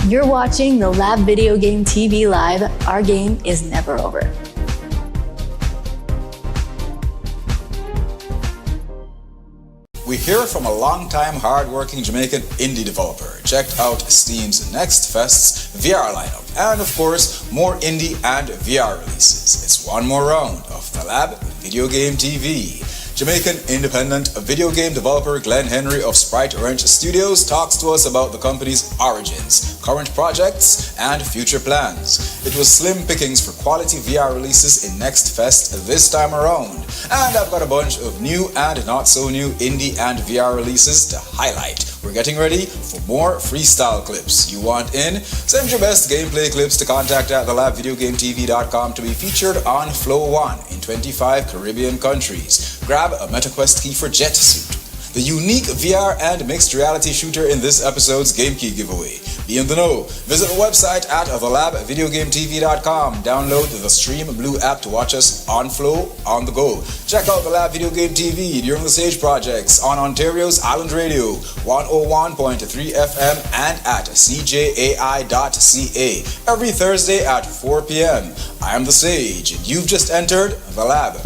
You're watching the Lab Video Game TV Live. Our game is never over. We hear from a long-time, hard-working Jamaican indie developer. Checked out Steam's Next Fest's VR lineup, and of course, more indie and VR releases. It's one more round of the Lab Video Game TV. Jamaican independent video game developer Glenn Henry of Sprite Wrench Studios talks to us about the company's origins, current projects, and future plans. It was slim pickings for quality VR releases in Next Fest this time around, and I've got a bunch of new and not so new indie and VR releases to highlight. We're getting ready for more freestyle clips. You want in? Send your best gameplay clips to contact at thelabvideogametv.com to be featured on Flow 1 in 25 Caribbean countries. Grab a MetaQuest key for Jet Suit, the unique VR and mixed reality shooter in this episode's Game Key giveaway. Be in the know. Visit the website at thelabvideogametv.com. Download the Stream Blue app to watch us on Flow, on the go. Check out the Lab Video Game TV during the Sage projects on Ontario's Island Radio, 101.3 FM and at cjai.ca every Thursday at 4 p.m. I am the Sage, and you've just entered the Lab.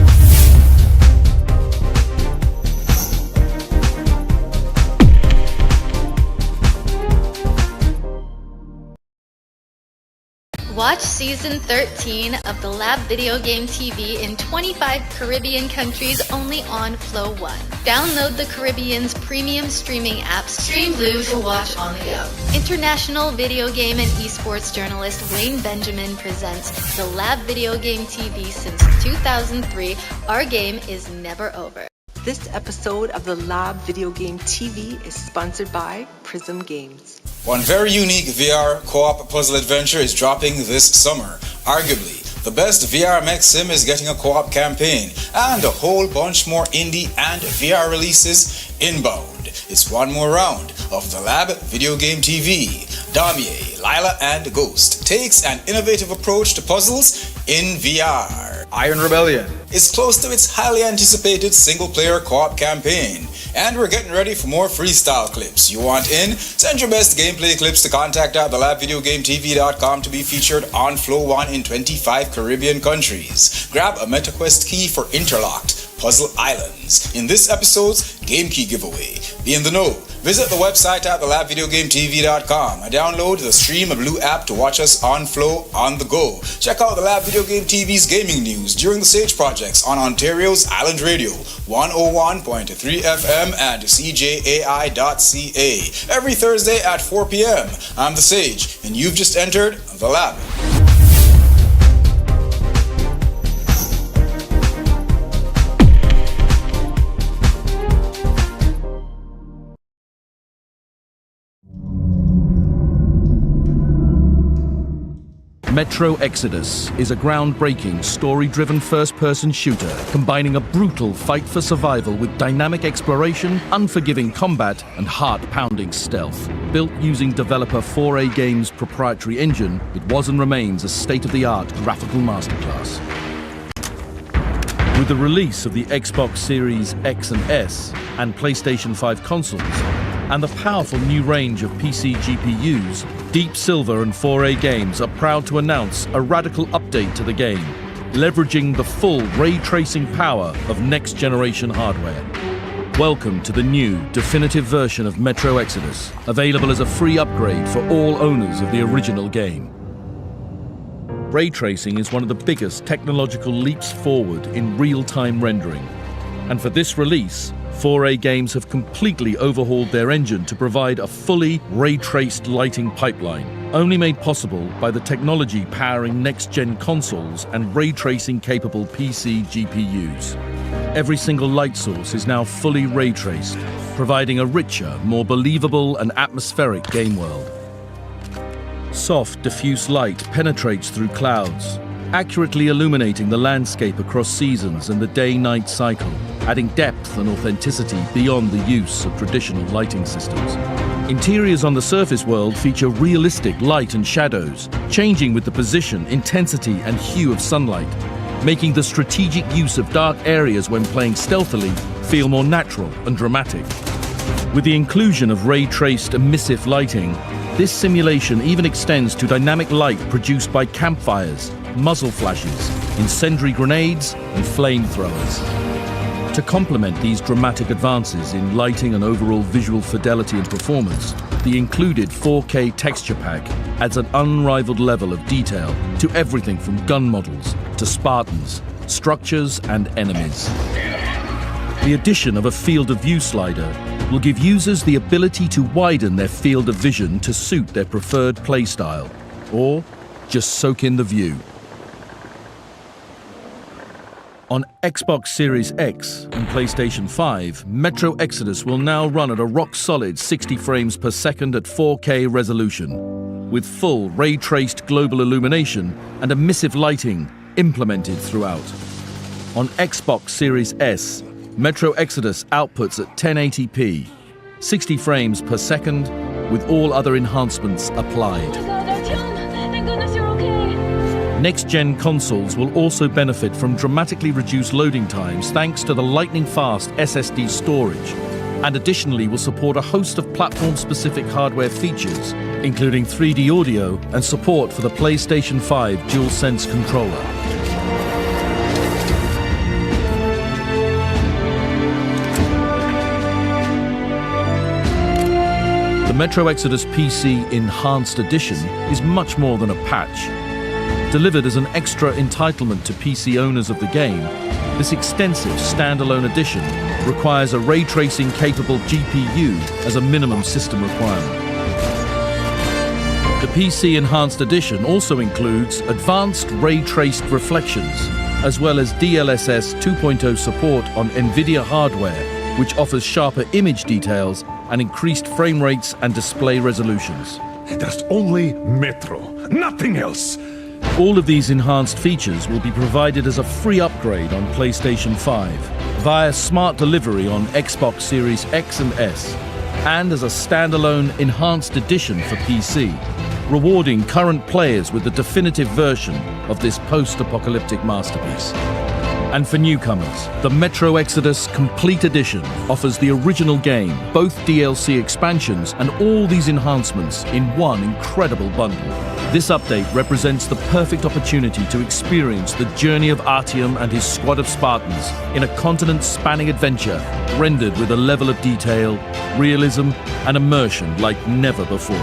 Watch Season 13 of the Lab Video Game TV in 25 Caribbean countries only on Flow 1. Download the Caribbean's premium streaming app Stream Blue to watch on the go. International video game and esports journalist Wayne Benjamin presents the Lab Video Game TV since 2003. Our game is never over. This episode of the Lab Video Game TV is sponsored by Prism Games. One very unique VR co-op puzzle adventure is dropping this summer. Arguably, the best VR mech sim is getting a co-op campaign, and a whole bunch more indie and VR releases inbound. It's one more round of the Lab Video Game TV. Damier, Lila, and Ghost takes an innovative approach to puzzles in VR. Iron Rebellion is close to its highly anticipated single-player co-op campaign, and we're getting ready for more freestyle clips. You want in? Send your best gameplay clips to contact at thelabvideogametv.com to be featured on Flow 1 in 25 Caribbean countries. Grab a MetaQuest key for Interlocked Puzzle Islands in this episode's Game Key giveaway. Be in the know. Visit the website at thelabvideogametv.com and download the Stream Blue app to watch us on Flow, on the go. Check out the Lab Video Game TV's gaming news during the Sage projects on Ontario's Island Radio, 101.3 FM and cjai.ca every Thursday at 4 p.m. I'm the Sage, and you've just entered the Lab. Metro Exodus is a groundbreaking, story-driven first-person shooter combining a brutal fight for survival with dynamic exploration, unforgiving combat, and heart-pounding stealth. Built using developer 4A Games' proprietary engine, it was and remains a state-of-the-art graphical masterclass. With the release of the Xbox Series X and S and PlayStation 5 consoles, and the powerful new range of PC GPUs, Deep Silver and 4A Games are proud to announce a radical update to the game, leveraging the full ray tracing power of next-generation hardware. Welcome to the new, definitive version of Metro Exodus, available as a free upgrade for all owners of the original game. Ray tracing is one of the biggest technological leaps forward in real-time rendering, and for this release, 4A Games have completely overhauled their engine to provide a fully ray-traced lighting pipeline, only made possible by the technology powering next-gen consoles and ray-tracing-capable PC GPUs. Every single light source is now fully ray-traced, providing a richer, more believable and atmospheric game world. Soft, diffuse light penetrates through clouds, accurately illuminating the landscape across seasons and the day-night cycle, adding depth and authenticity beyond the use of traditional lighting systems. Interiors on the surface world feature realistic light and shadows, changing with the position, intensity, and hue of sunlight, making the strategic use of dark areas when playing stealthily feel more natural and dramatic. With the inclusion of ray-traced emissive lighting, This simulation even extends to dynamic light produced by campfires, muzzle flashes, incendiary grenades, and flamethrowers. To complement these dramatic advances in lighting and overall visual fidelity and performance, the included 4K texture pack adds an unrivaled level of detail to everything from gun models to Spartans, structures, and enemies. The addition of a field of view slider will give users the ability to widen their field of vision to suit their preferred playstyle, or just soak in the view. On Xbox Series X and PlayStation 5, Metro Exodus will now run at a rock-solid 60 frames per second at 4K resolution, with full ray-traced global illumination and emissive lighting implemented throughout. On Xbox Series S, Metro Exodus outputs at 1080p, 60 frames per second, with all other enhancements applied. Thank goodness you're okay. Next-gen consoles will also benefit from dramatically reduced loading times thanks to the lightning-fast SSD storage, and additionally will support a host of platform-specific hardware features, including 3D audio and support for the PlayStation 5 DualSense controller. The Metro Exodus PC Enhanced Edition is much more than a patch. Delivered as an extra entitlement to PC owners of the game, this extensive standalone edition requires a ray tracing capable GPU as a minimum system requirement. The PC Enhanced Edition also includes advanced ray-traced reflections, as well as DLSS 2.0 support on NVIDIA hardware, which offers sharper image details and increased frame rates and display resolutions. There's only Metro, nothing else. All of these enhanced features will be provided as a free upgrade on PlayStation 5, via smart delivery on Xbox Series X and S, and as a standalone enhanced edition for PC, rewarding current players with the definitive version of this post-apocalyptic masterpiece. And for newcomers, the Metro Exodus Complete Edition offers the original game, both DLC expansions, and all these enhancements in one incredible bundle. This update represents the perfect opportunity to experience the journey of Artyom and his squad of Spartans in a continent-spanning adventure rendered with a level of detail, realism, and immersion like never before.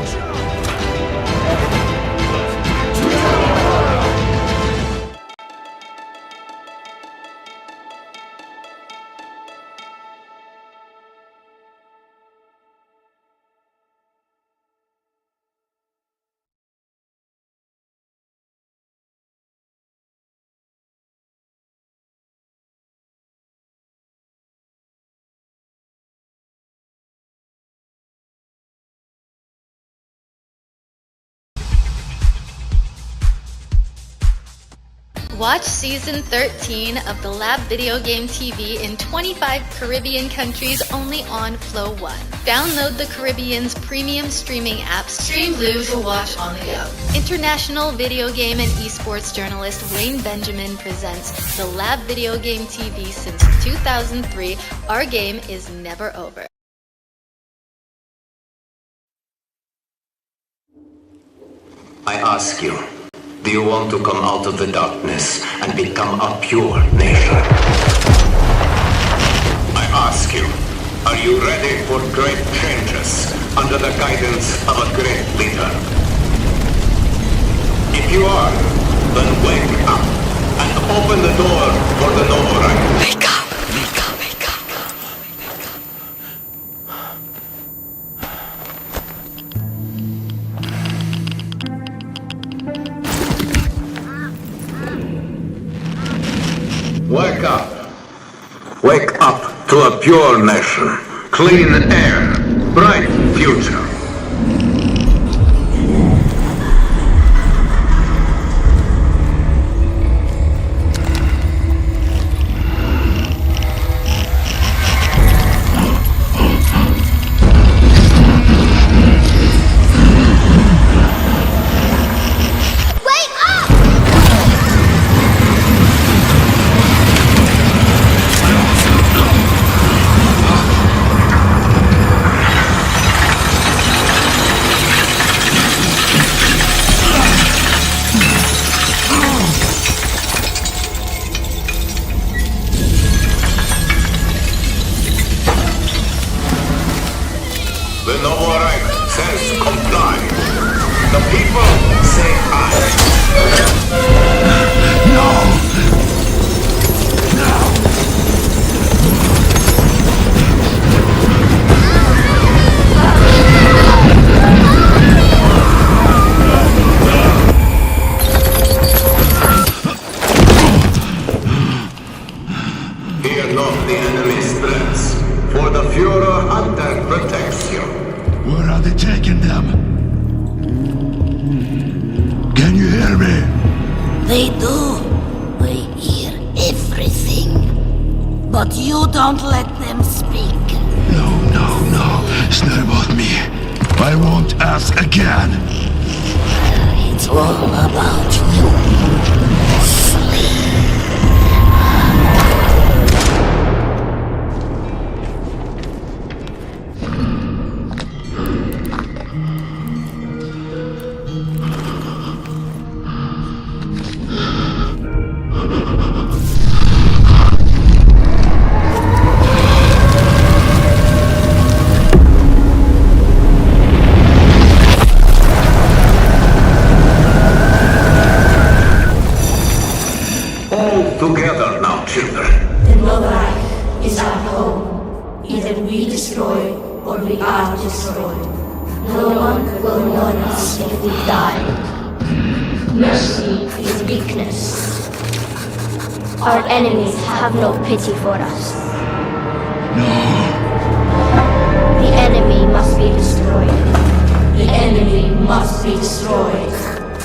Watch Season 13 of the Lab Video Game TV in 25 Caribbean countries only on Flow One. Download the Caribbean's premium streaming app, Streamblue, to watch on the go. International video game and esports journalist Wayne Benjamin presents the Lab Video Game TV since 2003. Our game is never over. I ask you, do you want to come out of the darkness and become a pure nation? I ask you, are you ready for great changes under the guidance of a great leader? If you are, then wake up and open the door for the Novorite. Wake up! Wake up! Wake up! Wake up. Wake up to a pure nation. Clean air. Bright future. they do. We hear everything. But you don't let them speak. No. It's not about me. I won't ask again. It's all about you. Together now, children. The Novac is our home. Either we destroy or we are destroyed. No one will mourn us if we die. Mercy is weakness. Our enemies have no pity for us. No. The enemy must be destroyed. The enemy must be destroyed.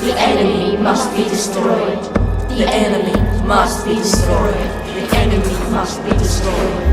The enemy must be destroyed. The enemy must be destroyed. The enemy must be destroyed. The enemy must be destroyed.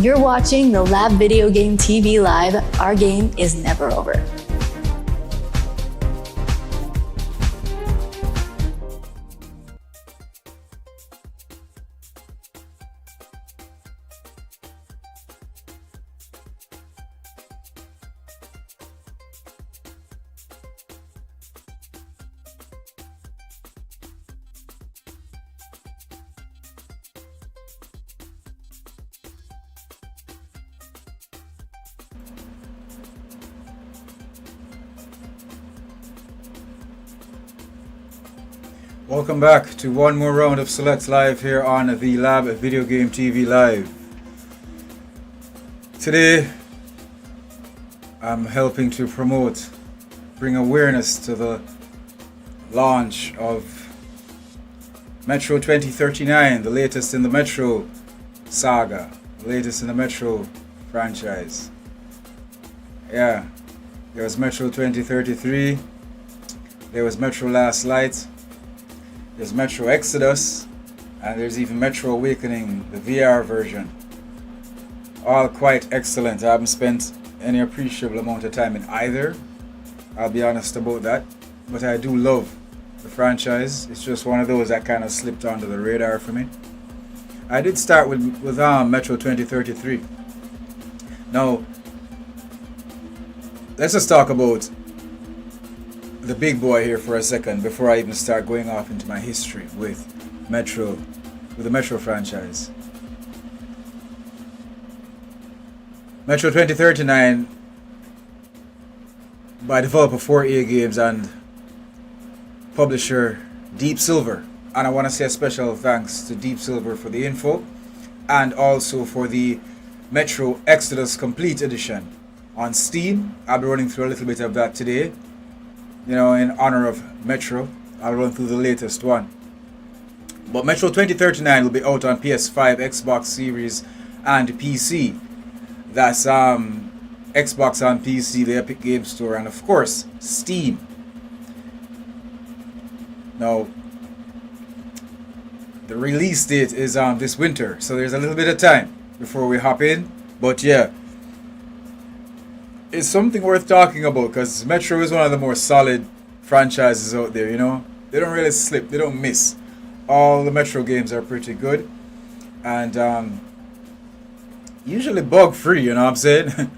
You're watching the Lab Video Game TV Live. Our game is never over. Welcome back to one more round of Select Live here on the Lab Video Game TV Live. Today, I'm helping to bring awareness to the launch of Metro 2039, the latest in the Metro saga, the latest in the Metro franchise. Yeah, there was Metro 2033, there was Metro Last Light, there's Metro Exodus, and there's even Metro Awakening, the VR version. All quite excellent. I haven't spent any appreciable amount of time in either, I'll be honest about that, but I do love the franchise. It's just one of those that kind of slipped onto the radar for me. I did start with Metro 2033. Now, let's just talk about the big boy here for a second before I even start going off into my history with the Metro franchise. Metro 2039 by developer 4A Games and publisher Deep Silver. And I want to say a special thanks to Deep Silver for the info and also for the Metro Exodus Complete Edition on Steam. I'll be running through a little bit of that today. In honor of Metro, I'll run through the latest one. But Metro 2039 will be out on PS5, Xbox Series, and PC. That's Xbox on PC, the Epic Game Store, and of course, Steam. Now, the release date is this winter, so there's a little bit of time before we hop in. But yeah, it's something worth talking about because Metro is one of the more solid franchises out there, They don't really slip, they don't miss. All the Metro games are pretty good. And usually bug free, you know what I'm saying?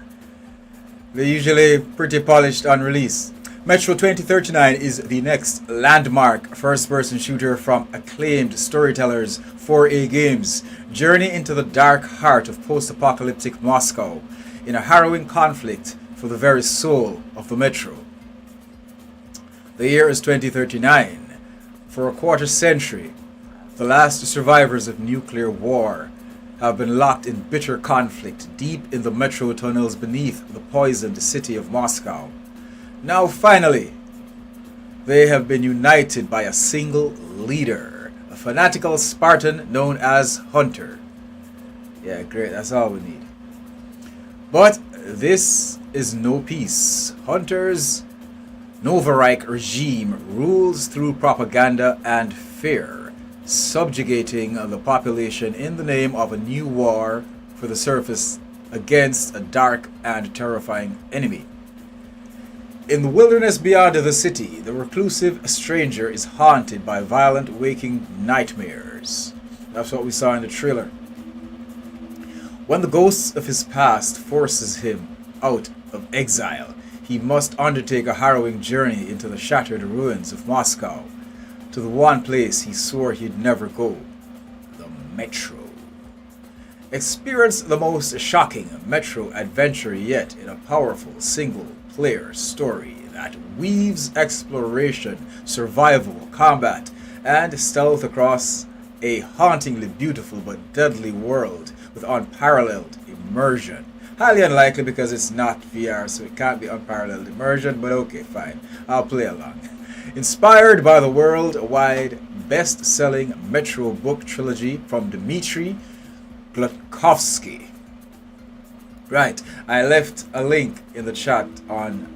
They're usually pretty polished on release. Metro 2039 is the next landmark first-person shooter from acclaimed storytellers 4A Games. Journey into the dark heart of post-apocalyptic Moscow in a harrowing conflict for the very soul of the Metro. The year is 2039. For a quarter century, the last survivors of nuclear war have been locked in bitter conflict deep in the Metro tunnels beneath the poisoned city of Moscow. Now finally, they have been united by a single leader, a fanatical Spartan known as Hunter. Yeah, great, that's all we need. But this is no peace. Hunter's Novareich regime rules through propaganda and fear, subjugating the population in the name of a new war for the surface against a dark and terrifying enemy. In the wilderness beyond the city, the reclusive stranger is haunted by violent waking nightmares. That's what we saw in the trailer. When the ghosts of his past forces him out of exile, he must undertake a harrowing journey into the shattered ruins of Moscow, to the one place he swore he'd never go, the Metro. Experience the most shocking Metro adventure yet in a powerful single-player story that weaves exploration, survival, combat, and stealth across a hauntingly beautiful but deadly world with unparalleled immersion. Highly unlikely because it's not VR, so it can't be unparalleled immersion, but okay, fine. I'll play along. Inspired by the worldwide best-selling Metro book trilogy from Dmitry Glukhovsky. Right, I left a link in the chat on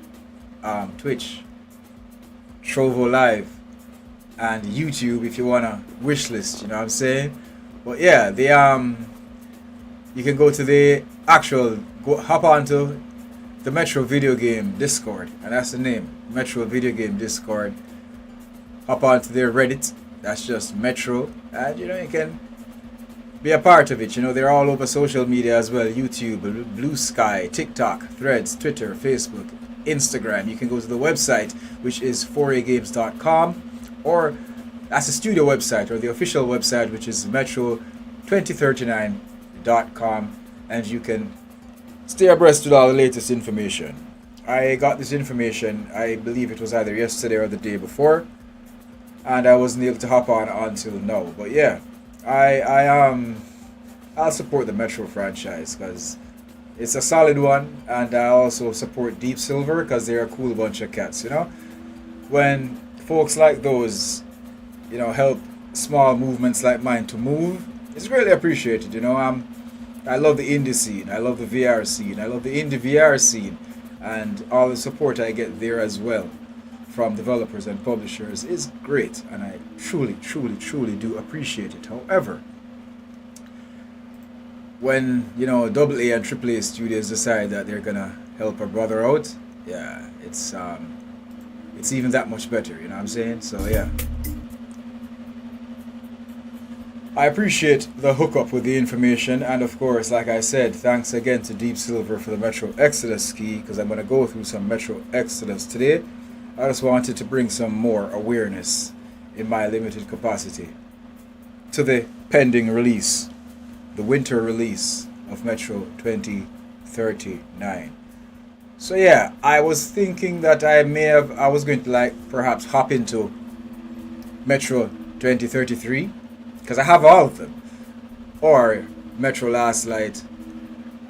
Twitch, Trovo Live, and YouTube if you wanna wishlist, you know what I'm saying? But yeah, you can go to the hop onto the Metro Video Game Discord, and that's the name, Metro Video Game Discord. Hop onto their Reddit, that's just Metro, and you can be a part of it. They're all over social media as well, YouTube, Blue Sky, TikTok, Threads, Twitter, Facebook, Instagram. You can go to the website, which is 4agames.com, or that's the studio website, or the official website, which is metro2039.com, and you can stay abreast with all the latest information. I got this information, I believe it was either yesterday or the day before, and I wasn't able to hop on until now. But yeah, I'll support the Metro franchise because it's a solid one, and I also support Deep Silver because they're a cool bunch of cats, you know. When folks like those, you know, help small movements like mine to move, it's really appreciated, you know. I love the indie scene, I love the VR scene, I love the indie VR scene, and all the support I get there as well from developers and publishers is great, and I truly, truly, truly do appreciate it. However, when, you know, AA and AAA studios decide that they're gonna help a brother out, yeah, it's even that much better, you know what I'm saying? So yeah, I appreciate the hookup with the information, and of course, like I said, thanks again to Deep Silver for the Metro Exodus key, because I'm gonna go through some Metro Exodus today. I just wanted to bring some more awareness in my limited capacity to the pending release, the winter release of Metro 2039. So yeah, I was thinking that I was going to like perhaps hop into Metro 2033, because I have all of them, or Metro Last Light.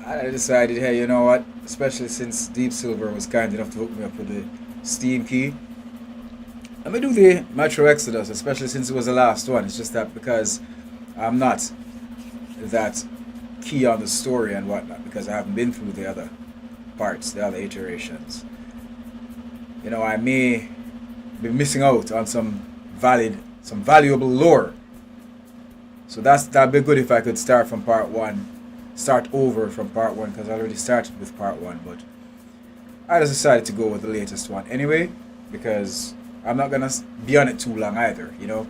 I decided, hey, you know what, especially since Deep Silver was kind enough to hook me up with the Steam key, let me do the Metro Exodus, especially since it was the last one. It's just that because I'm not that key on the story and whatnot, because I haven't been through the other parts, the other iterations. You know, I may be missing out on some valuable lore. So that'd be good if I could start from part one, start over from part one, because I already started with part one, but I just decided to go with the latest one anyway, because I'm not gonna be on it too long either, you know.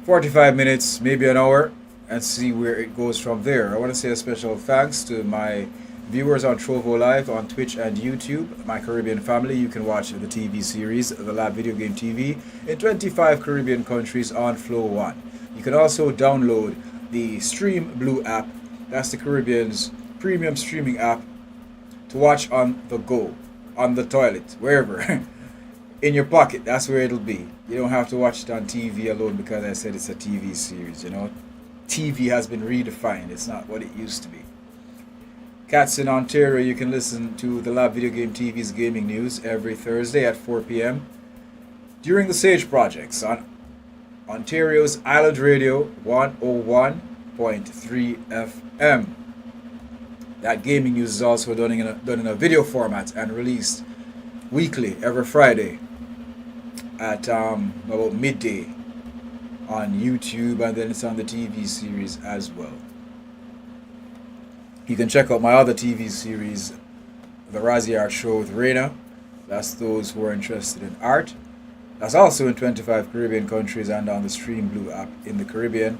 45 minutes, maybe an hour, and see where it goes from there. I want to say a special thanks to my viewers on Trovo Live on Twitch and YouTube, my Caribbean family. You can watch the TV series, The Lab Video Game TV, in 25 Caribbean countries on Flow One. You can also download the Stream Blue app. That's the Caribbean's premium streaming app to watch on the go, on the toilet, wherever. In your pocket, that's where it'll be. You don't have to watch it on TV alone, because I said it's a TV series, you know. TV has been redefined. It's not what it used to be. Cats in Ontario, you can listen to the Lab Video Game TV's gaming news every Thursday at 4 p.m. during the Sage Projects on Ontario's Island Radio 101.3 FM. That gaming news is also done in a video format and released weekly every Friday at about midday on YouTube, and then it's on the TV series as well. You can check out my other TV series, The Razzie Art Show with Reina. That's those who are interested in art. That's also in 25 Caribbean countries and on the Stream Blue app in the Caribbean.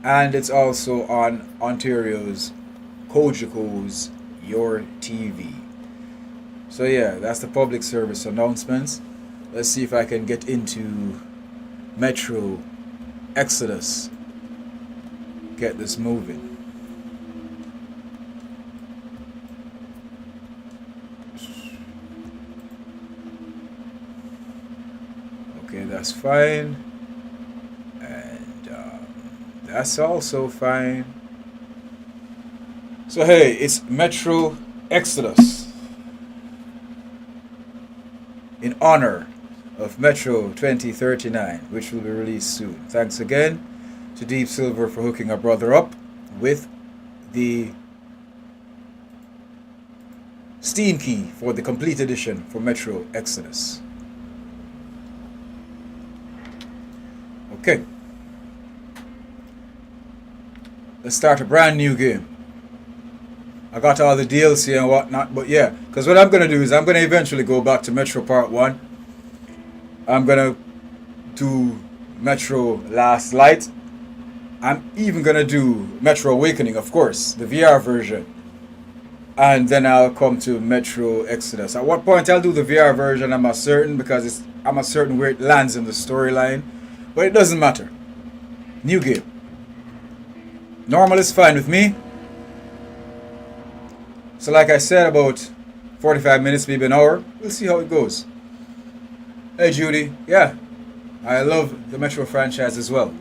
And it's also on Ontario's Cogeco's Your TV. So yeah, that's the public service announcements. Let's see if I can get into Metro Exodus. Get this moving. Okay, that's fine. And that's also fine. So hey, it's Metro Exodus, in honor of Metro 2039, which will be released soon. Thanks again to Deep Silver for hooking our brother up with the Steam key for the complete edition for Metro Exodus. Okay. Let's start a brand new game. I got all the DLC and whatnot, but yeah, because what I'm going to do is I'm going to eventually go back to Metro Part 1. I'm going to do Metro Last Light. I'm even going to do Metro Awakening, of course, the VR version. And then I'll come to Metro Exodus. At what point I'll do the VR version, I'm not certain, because I'm not certain where it lands in the storyline. But it doesn't matter. New game. Normal is fine with me. So like I said, about 45 minutes, maybe an hour. We'll see how it goes. Hey Judy, yeah, I love the Metro franchise as well.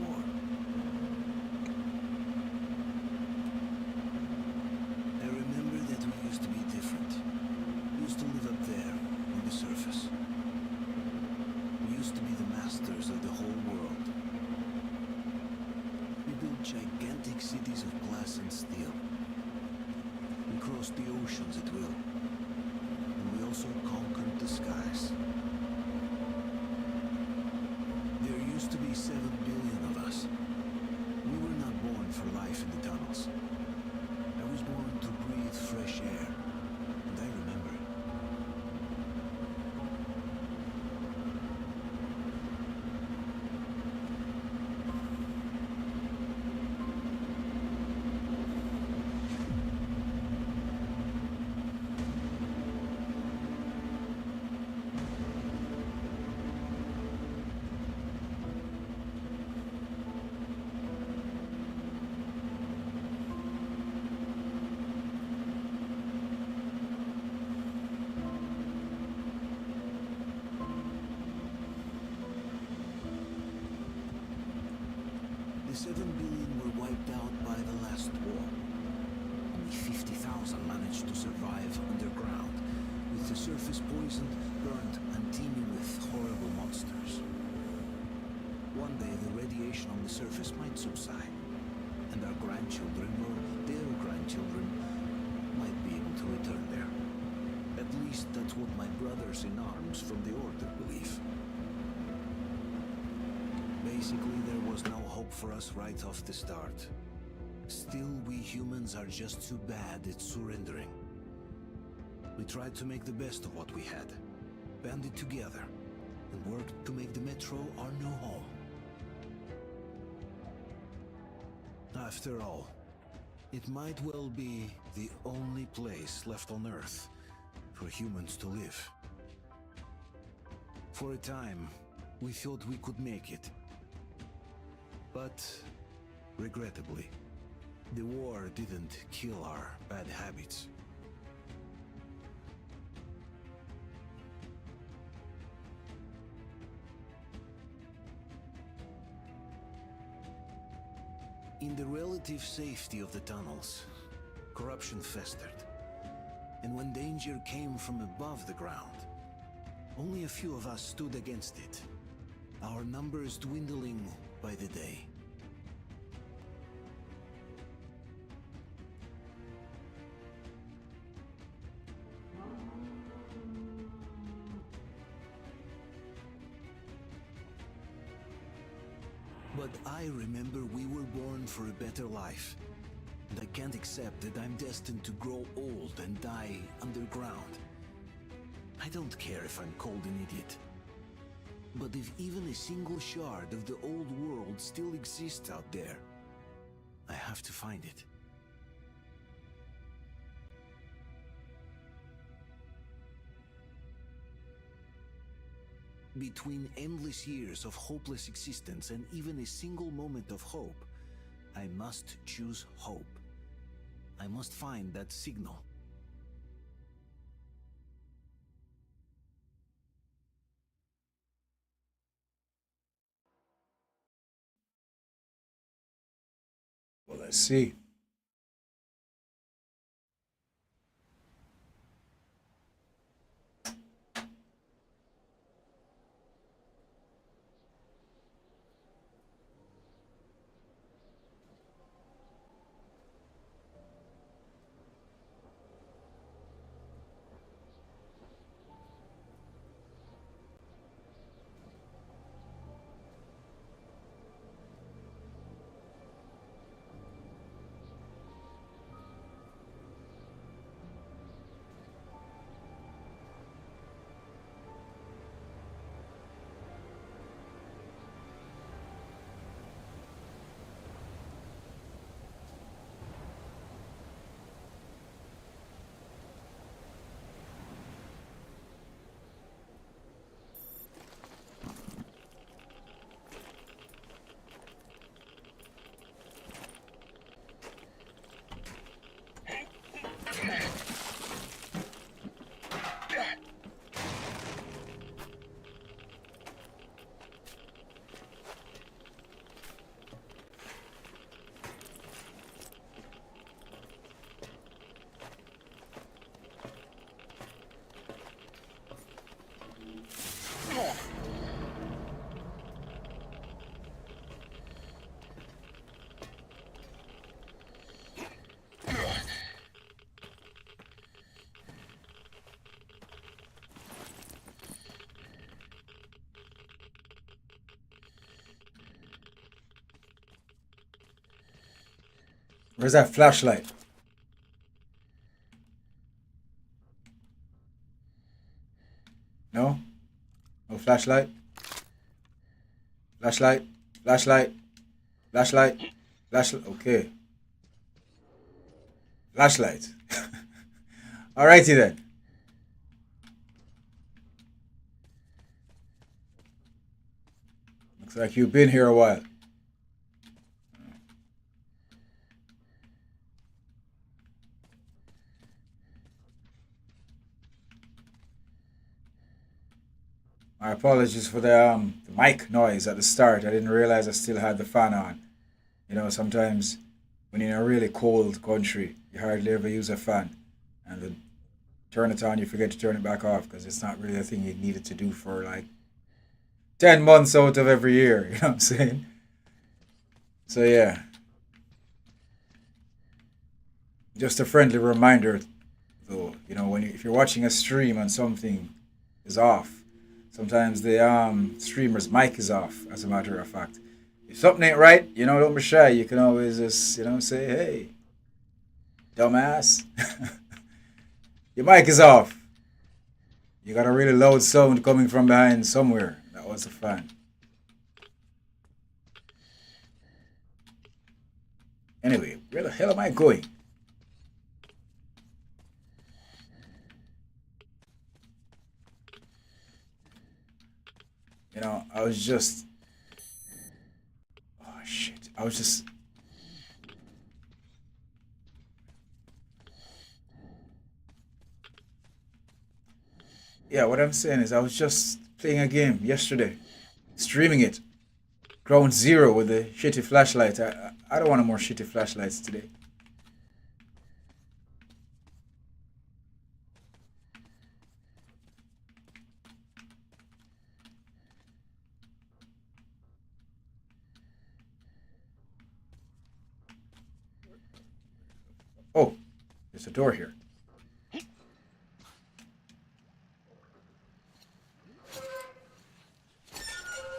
I remember and steel. We crossed the oceans at will, and we also conquered the skies. There used to be 7 billion of us. We were not born for life in the tunnels. I was born to breathe fresh air, and I remember it. The 7 billion were wiped out by the last war. Only 50,000 managed to survive underground, with the surface poisoned, burned, and teeming with horrible monsters. One day the radiation on the surface might subside, and our grandchildren or their grandchildren might be able to return there. At least that's what my brothers in arms from the Order believe. Basically, there was no hope for us right off the start. Still, we humans are just too bad at surrendering. We tried to make the best of what we had, banded together, and worked to make the Metro our new home. After all, it might well be the only place left on Earth for humans to live. For a time, we thought we could make it. But, regrettably, the war didn't kill our bad habits. In the relative safety of the tunnels, corruption festered. And when danger came from above the ground, only a few of us stood against it, our numbers dwindling by the day. But I remember we were born for a better life. And I can't accept that I'm destined to grow old and die underground. I don't care if I'm called an idiot. But if even a single shard of the old world still exists out there, I have to find it. Between endless years of hopeless existence and even a single moment of hope, I must choose hope. I must find that signal. Well, let's see. Where's that flashlight? No? No flashlight? Flashlight? Flashlight? Flashlight? Flashlight? Okay. Flashlight. Alrighty then. Looks like you've been here a while. My apologies for the mic noise at the start. I didn't realize I still had the fan on. You know, sometimes when you're in a really cold country, you hardly ever use a fan. And then turn it on, you forget to turn it back off because it's not really a thing you needed to do for like 10 months out of every year. You know what I'm saying? So yeah. Just a friendly reminder, though, you know, if you're watching a stream and something is off, sometimes the streamer's mic is off, as a matter of fact. If something ain't right, you know, don't be shy. You can always just, you know, say, hey, dumbass, your mic is off. You got a really loud sound coming from behind somewhere. That was a fan. Anyway, where the hell am I going? You know, I was just... Oh, shit. I was just... Yeah, what I'm saying is I was just playing a game yesterday. Streaming it. Ground Zero with the shitty flashlight. I don't want no more shitty flashlights today. Oh, there's a door here.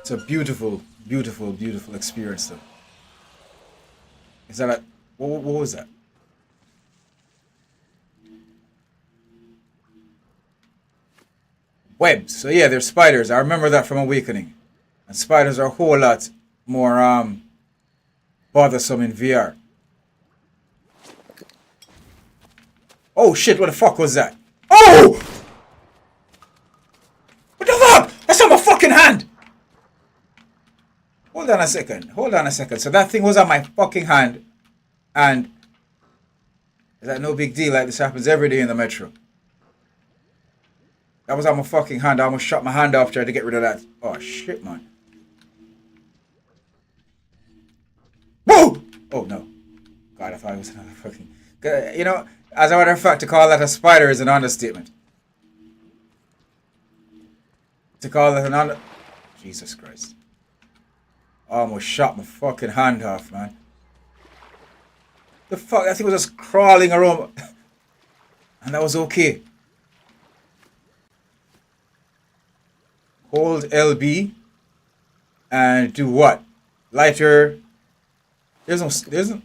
It's a beautiful, beautiful, beautiful experience, though. Is that a... What was that? Webs. So yeah, they're spiders. I remember that from Awakening. And spiders are a whole lot more bothersome in VR. Oh shit, what the fuck was that? Oh! What the fuck? That's on my fucking hand! Hold on a second. Hold on a second. So that thing was on my fucking hand. And is that no big deal? Like this happens every day in the metro. That was on my fucking hand. I almost shot my hand off trying to get rid of that. Oh shit, man. Whoa! Oh no. God, I thought it was another fucking... You know, as a matter of fact, to call that a spider is an understatement. To call that an under... Jesus Christ. I almost shot my fucking hand off, man. The fuck? That thing was just crawling around. And that was okay. Hold LB. And do what? Lighter. There's no...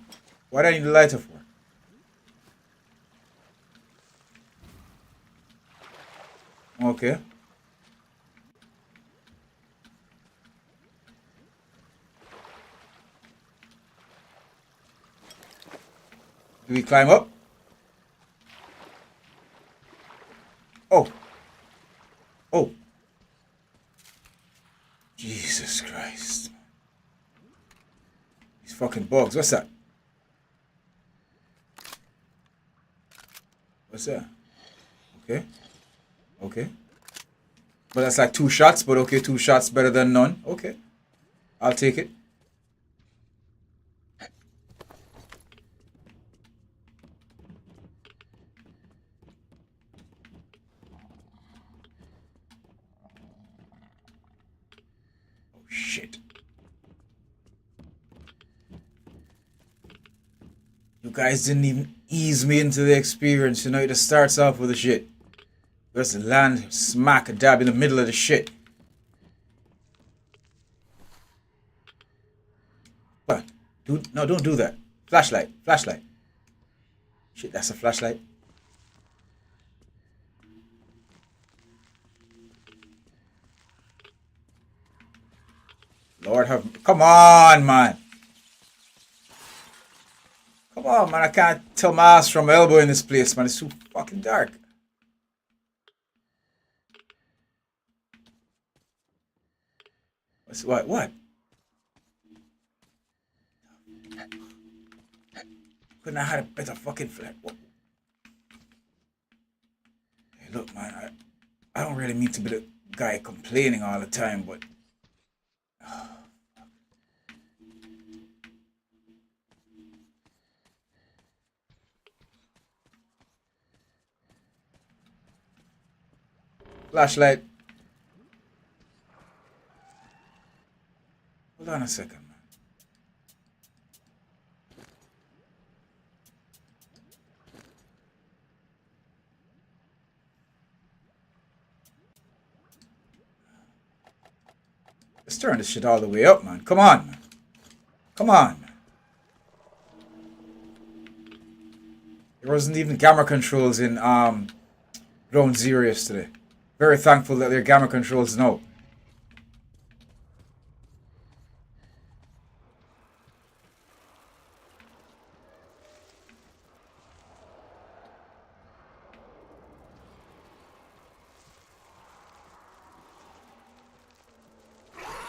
What do I need the lighter for? Okay. Do we climb up? Oh. Oh. Jesus Christ. These fucking bugs. What's that? What's that? Okay. Okay. But that's like 2 shots, but okay, 2 shots better than none. Okay. I'll take it. Oh, shit. You guys didn't even ease me into the experience. You know, it just starts off with the shit. Just land smack dab in the middle of the shit. What? No, don't do that. Flashlight. Flashlight. Shit, that's a flashlight. Lord have... Come on, man. Come on, man. I can't tell my ass from elbow in this place, man. It's too fucking dark. What? Couldn't I have had a better fucking flag? Hey, look, man. I don't really mean to be the guy complaining all the time, but... Flashlight. Hold on a second, man. Let's turn this shit all the way up, man. Come on, man. Come on, man. There wasn't even camera controls in Ground Zero yesterday. Very thankful that there are camera controls now.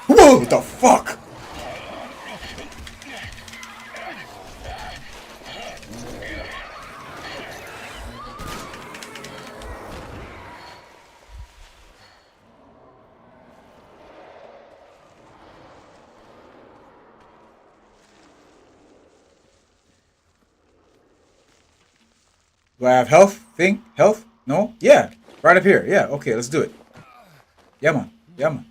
Whoa, what the fuck? Do I have health? Thing? Health? No? Yeah. Right up here. Yeah. Okay, let's do it. Yeah, man. Yeah, man.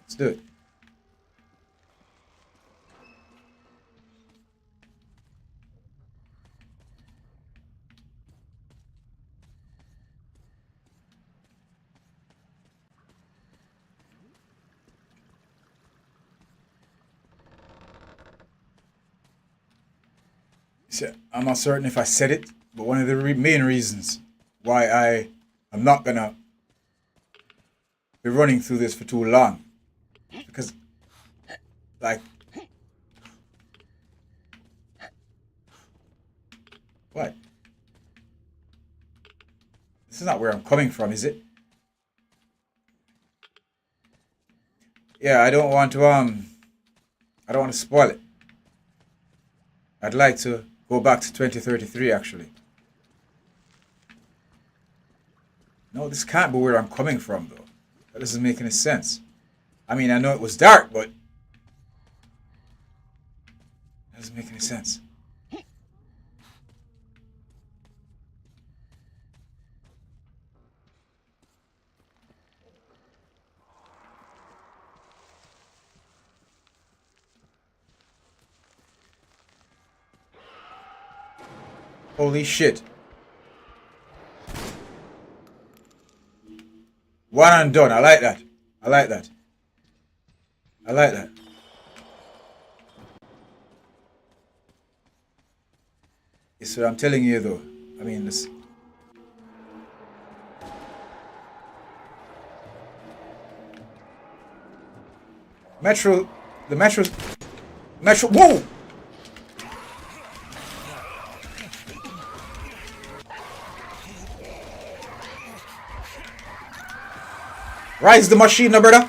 Let's do it. So, I'm not certain if I said it, but one of the main reasons why I am not gonna be running through this for too long, because, like, what? This is not where I'm coming from, is it? Yeah, I don't want to spoil it. I'd like to go back to 2033, actually. No, this can't be where I'm coming from, though. That doesn't make any sense. I mean, I know it was dark, but... That doesn't make any sense. Holy shit. One and done. I like that. I like that. I like that. It's what I'm telling you, though. I mean, this... Metro... The Metro... Whoa! Rise the machine, no, brother.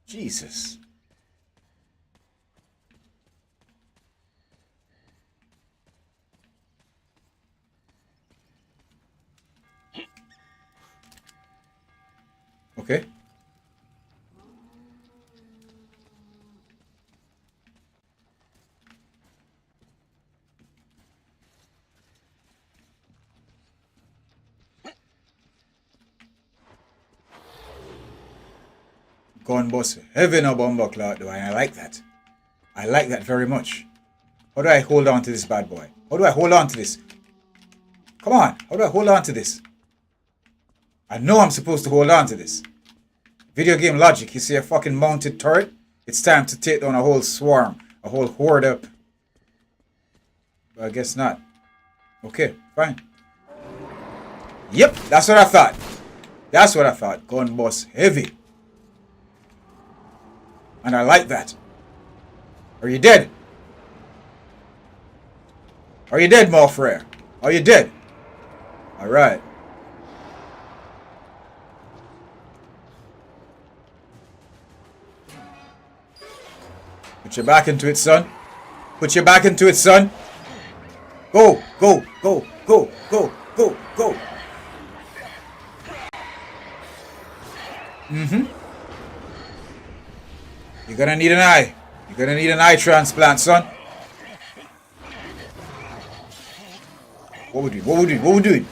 Jesus. Okay. Gun bust heavy no bomber clout though, and I like that. I like that very much. How do I hold on to this bad boy? How do I hold on to this? Come on, how do I hold on to this? I know I'm supposed to hold on to this. Video game logic. You see a fucking mounted turret? It's time to take down a whole swarm. A whole horde up. But I guess not. Okay, fine. Yep, that's what I thought. That's what I thought. Gun boss heavy. And I like that. Are you dead? Are you dead, Morfrere? Are you dead? Alright. Put your back into it, son. Put your back into it, son. Go, go, go, go, go, go, go. You're gonna need an eye. You're gonna need an eye transplant, son. What we doing? What we doing? What we doing?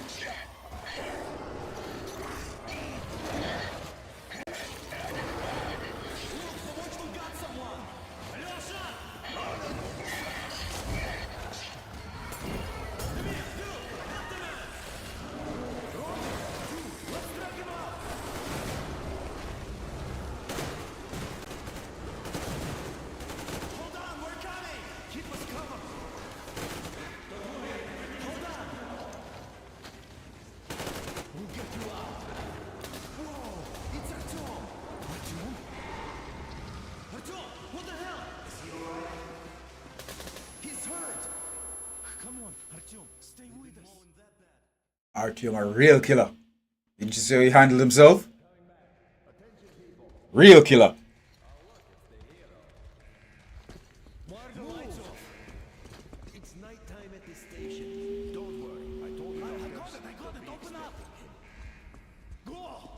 Artyom, a real killer. Didn't you see how he handled himself? Real killer. It's nighttime at the station. Don't worry. I told you. I got it. Open up. Go.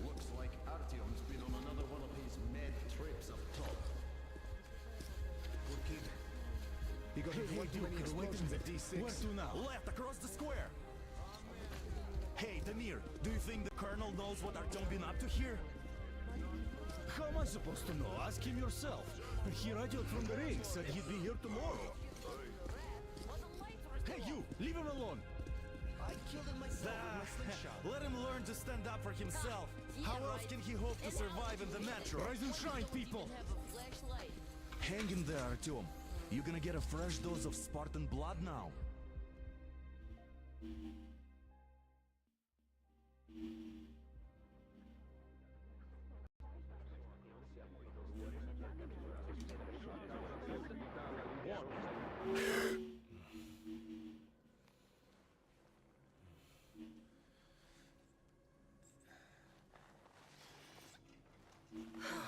Looks like Artyom's been on another one of his mad trips up top. Good kid. He got many explosions at D6. Where to now? Left across the square. Hey, Damir, do you think the Colonel knows what Artyom been up to here? How am I supposed to know? Ask him yourself. He radioed from the ring, said he'd be here tomorrow. Hey, you! Leave him alone! I killed him myself with my slingshot. Let him learn to stand up for himself. How else can he hope to survive in the metro? Rise and shine, people! Hang in there, Artyom. You're gonna get a fresh dose of Spartan blood now.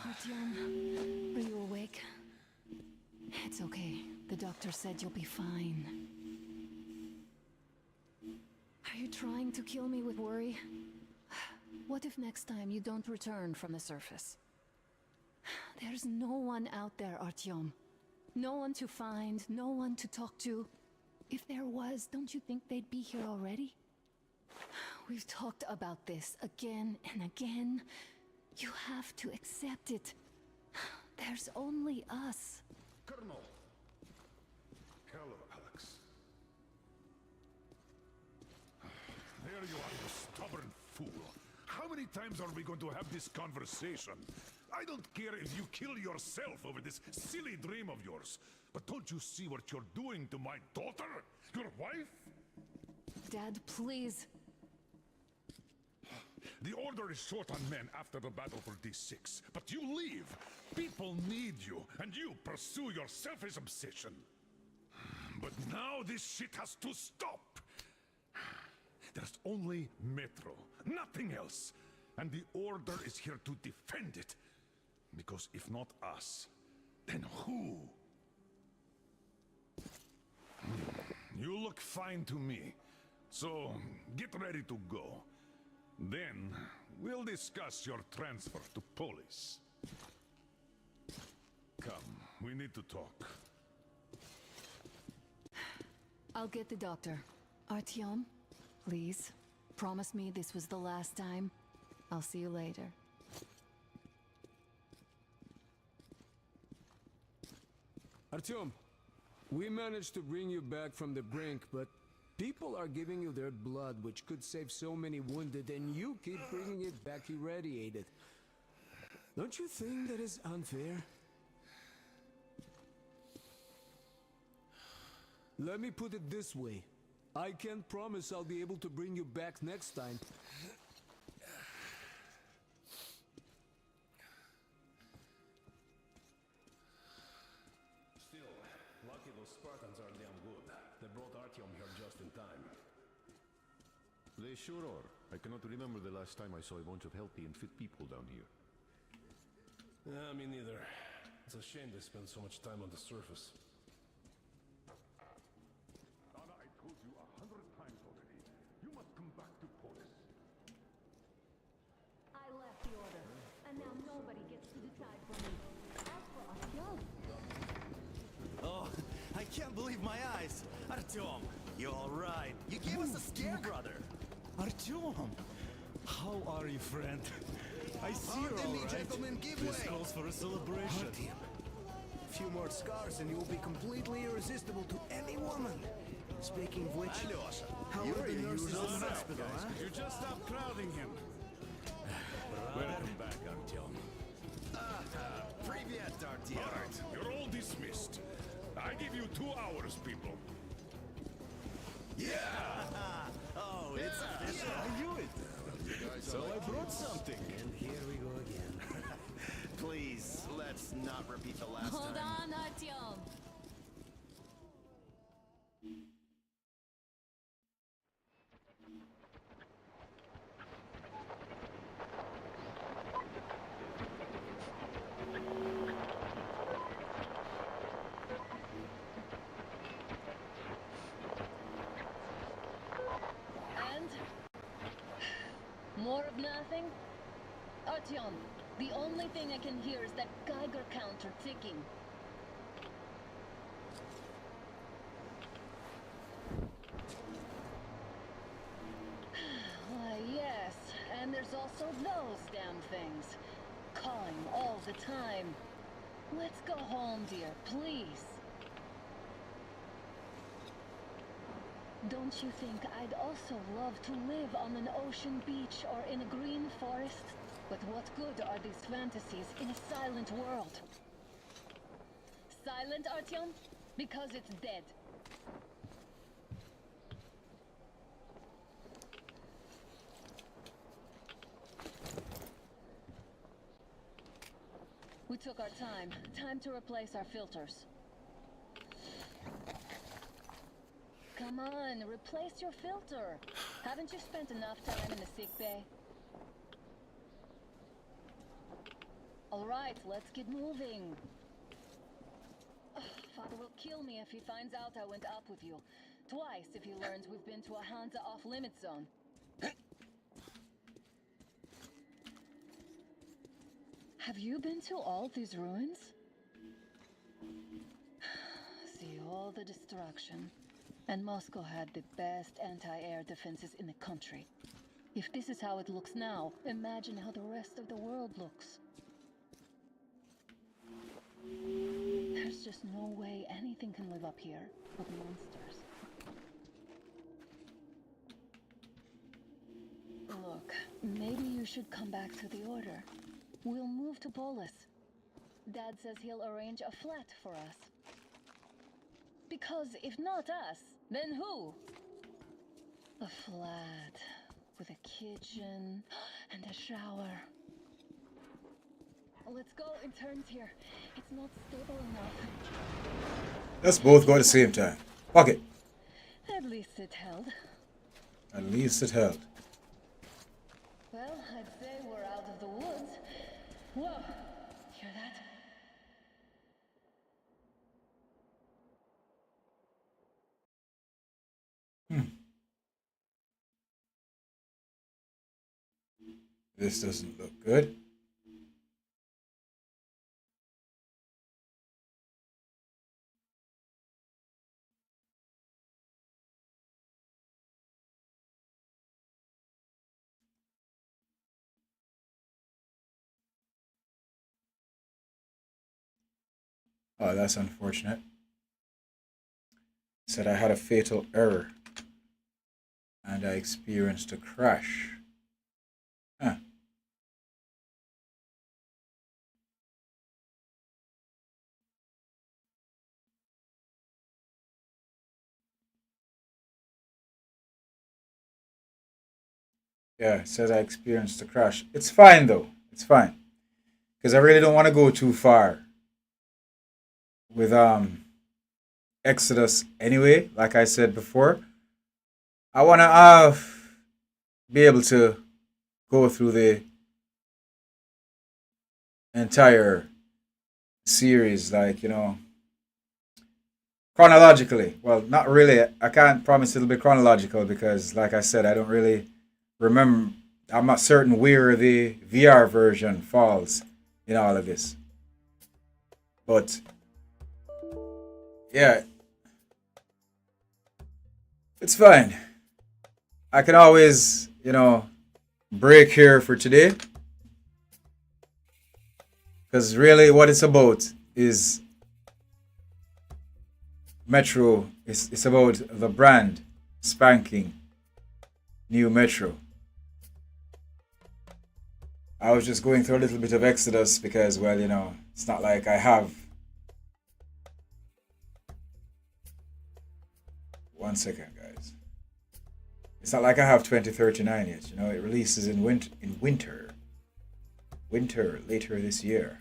Artyom, are you awake? It's okay. The doctor said you'll be fine. Are you trying to kill me with worry? What if next time you don't return from the surface? There's no one out there, Artyom. No one to find, no one to talk to. If there was, don't you think they'd be here already? We've talked about this again and again. You have to accept it. There's only us. Colonel. Hello, Alex. There you are, you stubborn fool. How many times are we going to have this conversation? I don't care if you kill yourself over this silly dream of yours. But don't you see what you're doing to my daughter? Your wife? Dad, please. The Order is short on men after the battle for D6. But you leave. People need you, and you pursue your selfish obsession. But now this shit has to stop. There's only Metro, nothing else. And the Order is here to defend it. Because if not us, then who? You look fine to me. So, get ready to go. Then, we'll discuss your transfer to Polis. Come, we need to talk. I'll get the doctor. Artyom, please, promise me this was the last time. I'll see you later. Artyom, we managed to bring you back from the brink, but people are giving you their blood, which could save so many wounded, and you keep bringing it back irradiated. Don't you think that is unfair? Let me put it this way. I can't promise I'll be able to bring you back next time. Still, lucky those Spartans are damn good. They brought Artyom here just in time. They sure are. I cannot remember the last time I saw a bunch of healthy and fit people down here. Yeah, me neither. It's a shame they spend so much time on the surface. Donna, I told you 100 times already. You must come back to Polis. I left the order, and now nobody gets to decide for me. As for Artyom, Oh, I can't believe my eyes. Artyom, you all right? You gave us a scare, brother. Artyom! How are you, friend? I see you're all right. Gentlemen, give This way. calls for a celebration. Artyom, a few more scars and you will be completely irresistible to any woman. Speaking of which, Alyosha, how are the nurses in the hospital, huh? Could you just stop crowding him? Welcome back, Artyom. Привет, Artyom. All right, you're all dismissed. I give you 2 hours, people. Yeah! Oh, it's official. I knew it. So I brought something. And here we go again. Please, let's not repeat the last hold time. on, Artyom. And? More of nothing? Artyom, the only thing I can hear is that Geiger counter ticking. Why, yes, and there's also those damn things. Calling all the time. Let's go home, dear, please. Don't you think I'd also love to live on an ocean beach or in a green forest? But what good are these fantasies in a silent world? Silent, Artyom? Because it's dead. We took our time. Time to replace our filters. Come on, replace your filter. Haven't you spent enough time in the sick bay? All right, let's get moving. Ugh, Father will kill me if he finds out I went up with you. Twice if he learns we've been to a Hansa off-limit zone. Have you been to all these ruins? See all the destruction. And Moscow had the best anti-air defenses in the country. If this is how it looks now, imagine how the rest of the world looks. There's just no way anything can live up here but monsters. Look, maybe you should come back to the Order. We'll move to Polis. Dad says he'll arrange a flat for us. Because if not us, then who? A flat with a kitchen and a shower. Let's go, it turns here. It's not stable enough. Let's both go at the same time. Fuck it. At least it held. At least it held. Well, I'd say we're out of the woods. Whoa! Hear that? This doesn't look good. Oh, that's unfortunate. Said I had a fatal error and I experienced a crash. Huh. Yeah, it says I experienced a crash. It's fine though. It's fine. Because I really don't want to go too far with Exodus anyway, like I said before. I want to be able to go through the entire series, like, you know, chronologically. Well, not really. I can't promise it'll be chronological because, like I said, I don't really remember. I'm not certain where the VR version falls in all of this. But, yeah, it's fine. I can always, you know, break here for today. Because really what it's about is Metro. It's about the brand spanking new Metro. I was just going through a little bit of Exodus because, well, you know, it's not like I have. One second, guys. It's not like I have 2039 yet. You know, it releases in winter. Winter later this year.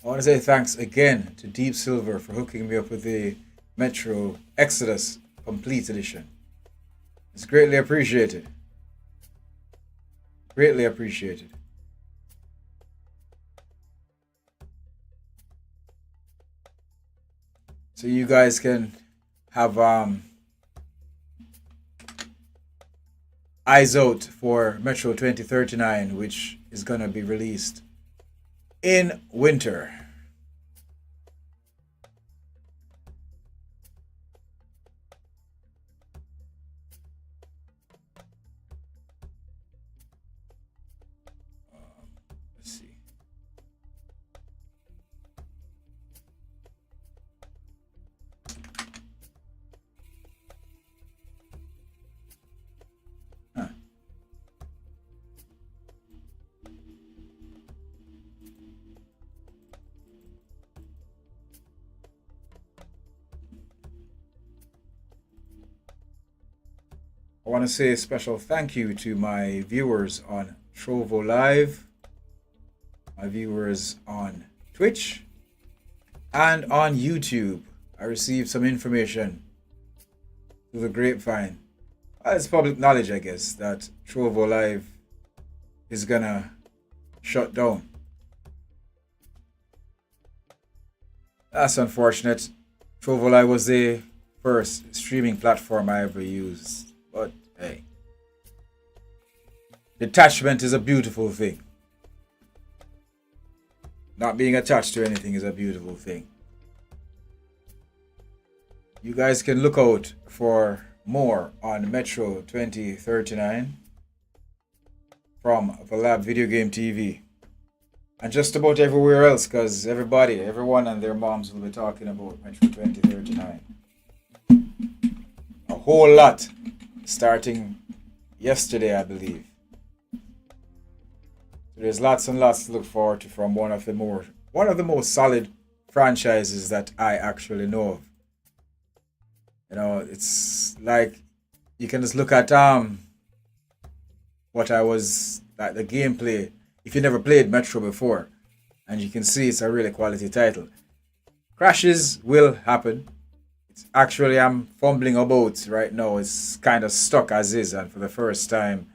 I want to say thanks again to Deep Silver for hooking me up with the Metro Exodus Complete Edition. It's greatly appreciated. Greatly appreciated. So you guys can have eyes out for Metro 2039, which is gonna be released in winter. Let's see. Huh. I want to say a special thank you to my viewers on Trovo Live, my viewers on Twitch, and on YouTube. I received some information through the grapevine. It's public knowledge, I guess, that Trovo Live is gonna shut down. That's unfortunate. Trovo Live was the first streaming platform I ever used. But hey, detachment is a beautiful thing. Not being attached to anything is a beautiful thing. You guys can look out for more on Metro 2039 from the Lab Video Game TV. And just about everywhere else, because everyone and their moms will be talking about Metro 2039. A whole lot. Starting yesterday, I believe. So there's lots and lots to look forward to from one of the most solid franchises that I actually know of. You know, it's like you can just look at what I was like the gameplay. If you never played Metro before, and you can see it's a really quality title. Crashes will happen. Actually, I'm fumbling about right now. It's kind of stuck as is, and for the first time,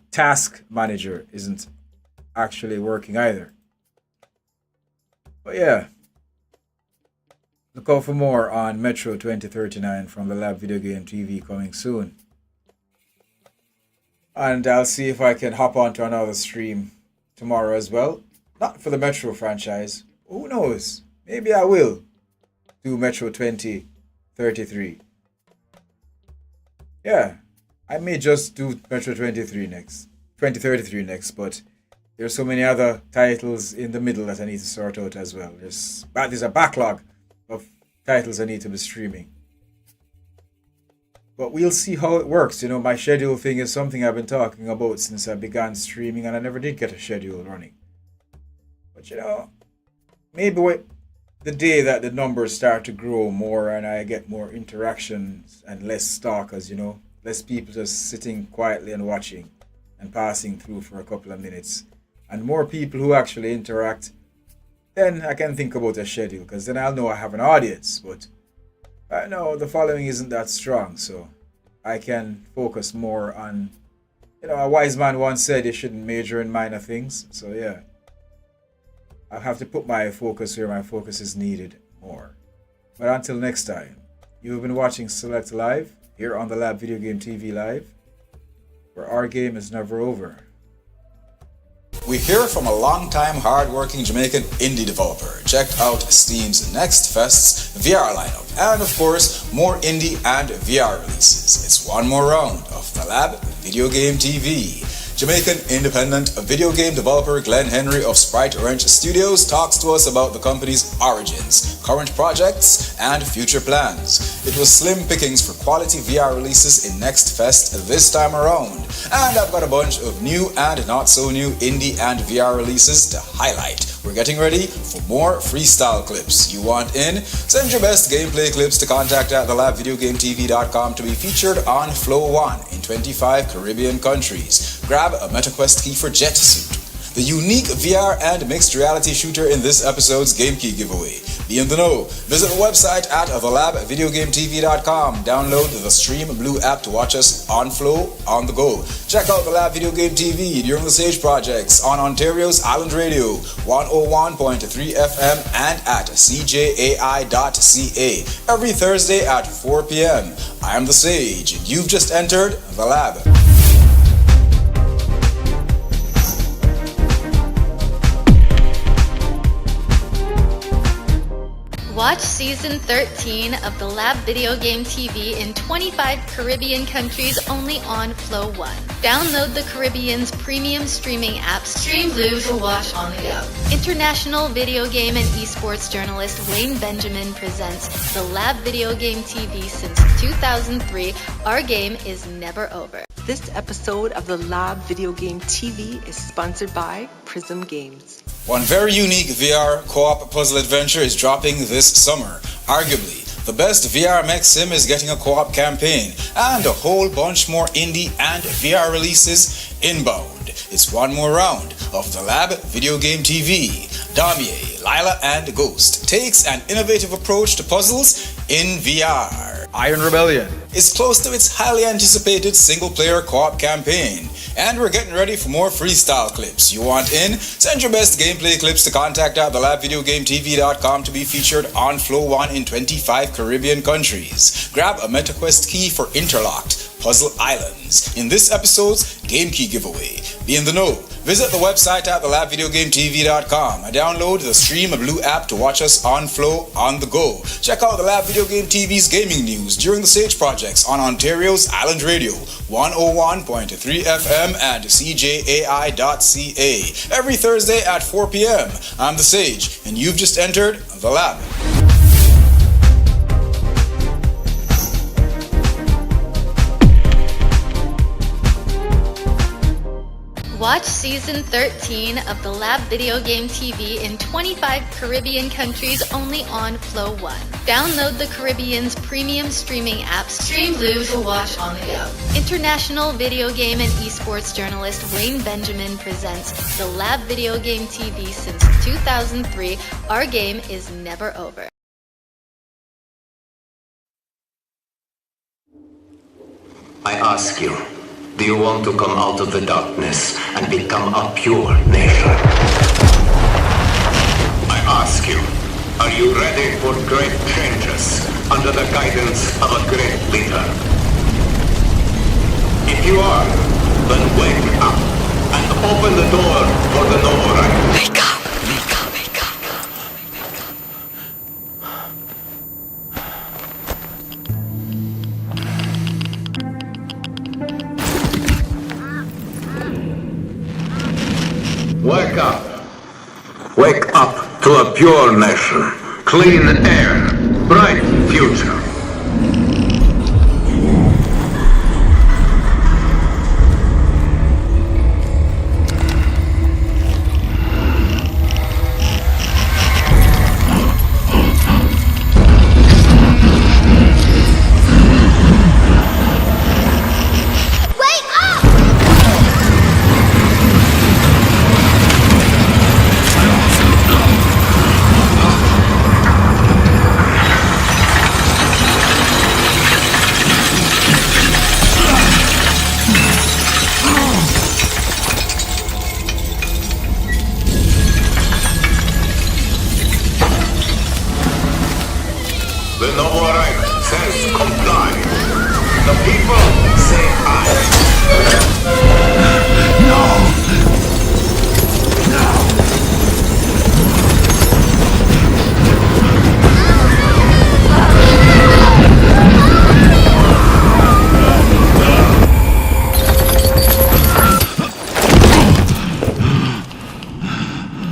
Task Manager isn't actually working either. But yeah, look out for more on Metro 2039 from the Lab Video Game TV coming soon. And I'll see if I can hop onto another stream tomorrow as well. Not for the Metro franchise. Who knows? Maybe I will. do Metro 2033. Yeah, I may just do Metro 2033 next, but there's so many other titles in the middle that I need to sort out as well. There's a backlog of titles I need to be streaming. But we'll see how it works. You know, my schedule thing is something I've been talking about since I began streaming, and I never did get a schedule running. But you know, maybe the day that the numbers start to grow more and I get more interactions and less stalkers, you know, less people just sitting quietly and watching and passing through for a couple of minutes, and more people who actually interact, then I can think about a schedule, because then I'll know I have an audience. But I know the following isn't that strong, so I can focus more on, you know, a wise man once said you shouldn't major in minor things. So yeah, I'll have to put my focus where my focus is needed more. But until next time, you've been watching Select Live here on the Lab Video Game TV Live, where our game is never over. We hear from a long-time hard-working Jamaican indie developer. Check out Steam's Next Fest's VR lineup, and of course, more indie and VR releases. It's one more round of the Lab Video Game TV. Jamaican independent video game developer Glenn Henry of Sprite Wrench Studios talks to us about the company's origins, current projects, and future plans. It was slim pickings for quality VR releases in Next Fest this time around, and I've got a bunch of new and not so new indie and VR releases to highlight. We're getting ready for more freestyle clips. You want in? Send your best gameplay clips to contact at thelabvideogametv.com to be featured on Flow 1 in 25 Caribbean countries. Grab a MetaQuest key for Jet Suit, the unique VR and mixed reality shooter in this episode's Game Key giveaway. Be in the know. Visit the website at thelabvideogametv.com. Download the Stream Blue app to watch us on Flow, on the go. Check out the Lab Video Game TV during the Sage projects on Ontario's Island Radio, 101.3 FM and at cjai.ca every Thursday at 4 p.m. I am the Sage, and you've just entered the Lab. Watch Season 13 of the Lab Video Game TV in 25 Caribbean countries only on Flow 1. Download the Caribbean's premium streaming app, Stream Blue, to watch on the go. International video game and esports journalist Wayne Benjamin presents the Lab Video Game TV since 2003. Our game is never over. This episode of the Lab Video Game TV is sponsored by Prism Games. One very unique VR co-op puzzle adventure is dropping this summer. Arguably, the best VR mech sim is getting a co-op campaign, and a whole bunch more indie and VR releases inbound. It's one more round of the Lab Video Game TV. Damier, Lila, and Ghost takes an innovative approach to puzzles in VR. Iron Rebellion is close to its highly anticipated single-player co-op campaign, and we're getting ready for more freestyle clips. You want in? Send your best gameplay clips to contact at thelabvideogametv.com to be featured on Flow 1 in 25 Caribbean countries. Grab a MetaQuest key for Interlocked Puzzle Islands in this episode's Game Key giveaway. Be in the know. Visit the website at thelabvideogametv.com and download the Stream Blue app to watch us on Flow on the go. Check out the Lab Video Game TV's gaming news during the Sage projects on Ontario's Island Radio, 101.3 FM and cjai.ca every Thursday at 4 p.m. I'm the Sage, and you've just entered the Lab. Watch Season 13 of the Lab Video Game TV in 25 Caribbean countries only on Flow 1. Download the Caribbean's premium streaming app, Stream Blue, to watch on the go. International video game and esports journalist Wayne Benjamin presents the Lab Video Game TV since 2003. Our game is never over. I ask you, do you want to come out of the darkness and become a pure nation? I ask you, are you ready for great changes under the guidance of a great leader? If you are, then wake up and open the door for the Novorite. Wake up, wake up, wake up. Wake up. Wake up to a pure nation. Clean air. Bright future. The noble right says comply. The people say aye.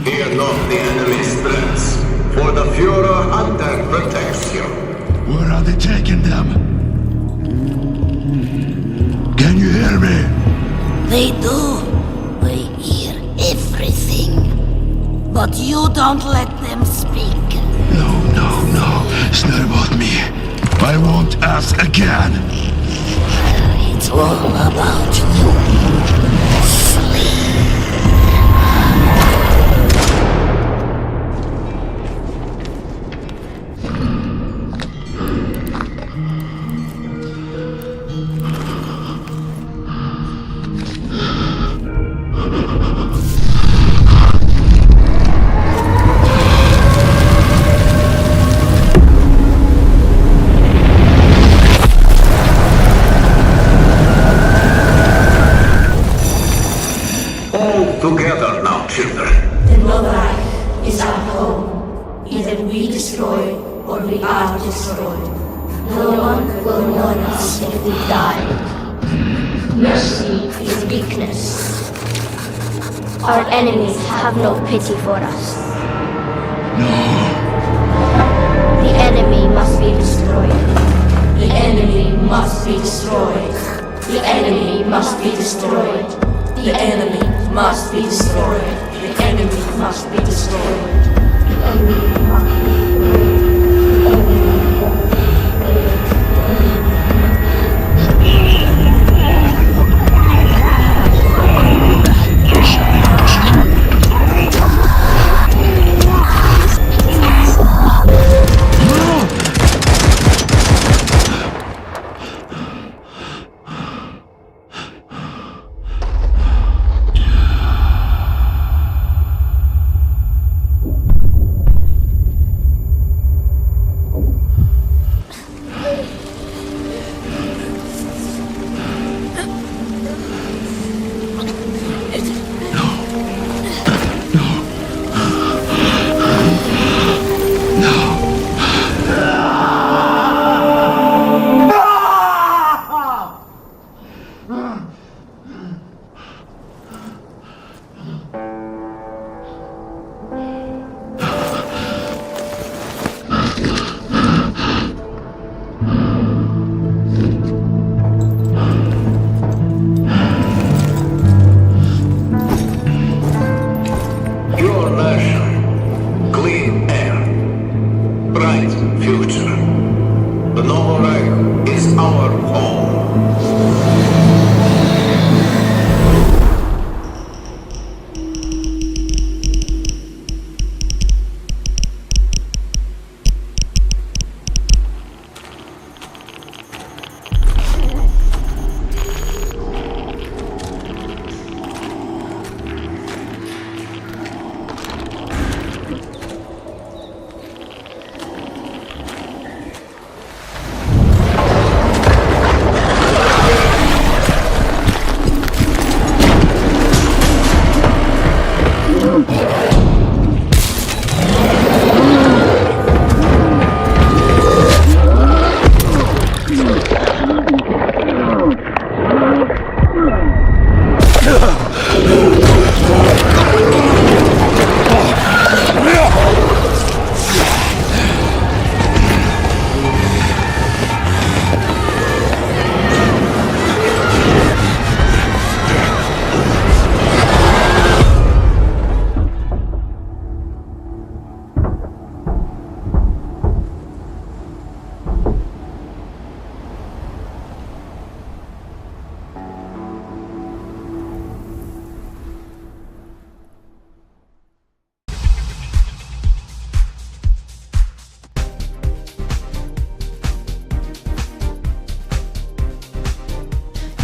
Fear not the enemy's threats, for the Führer hunter protects you. Where are they taking them? Can you hear me? They do. We hear everything. But you don't let them speak. No. It's not about me. I won't ask again. It's all about you. Together now, children. The Novarai is our home. Either we destroy or we are destroyed. No one will mourn us if we die. Mercy is weakness. Our enemies have no pity for us. No. The enemy must be destroyed. The enemy must be destroyed. The enemy must be destroyed. The enemy must be destroyed. The enemy must be destroyed. The enemy must be destroyed.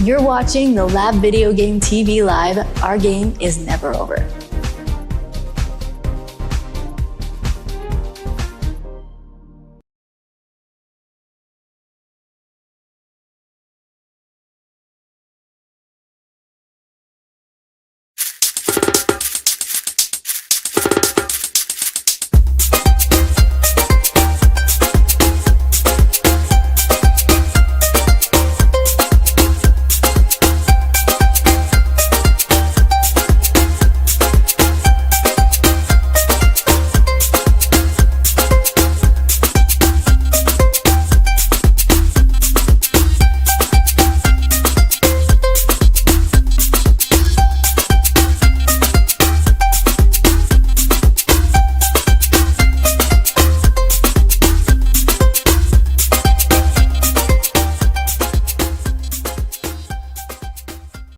You're watching the Lab Video Game TV Live. Our game is never over.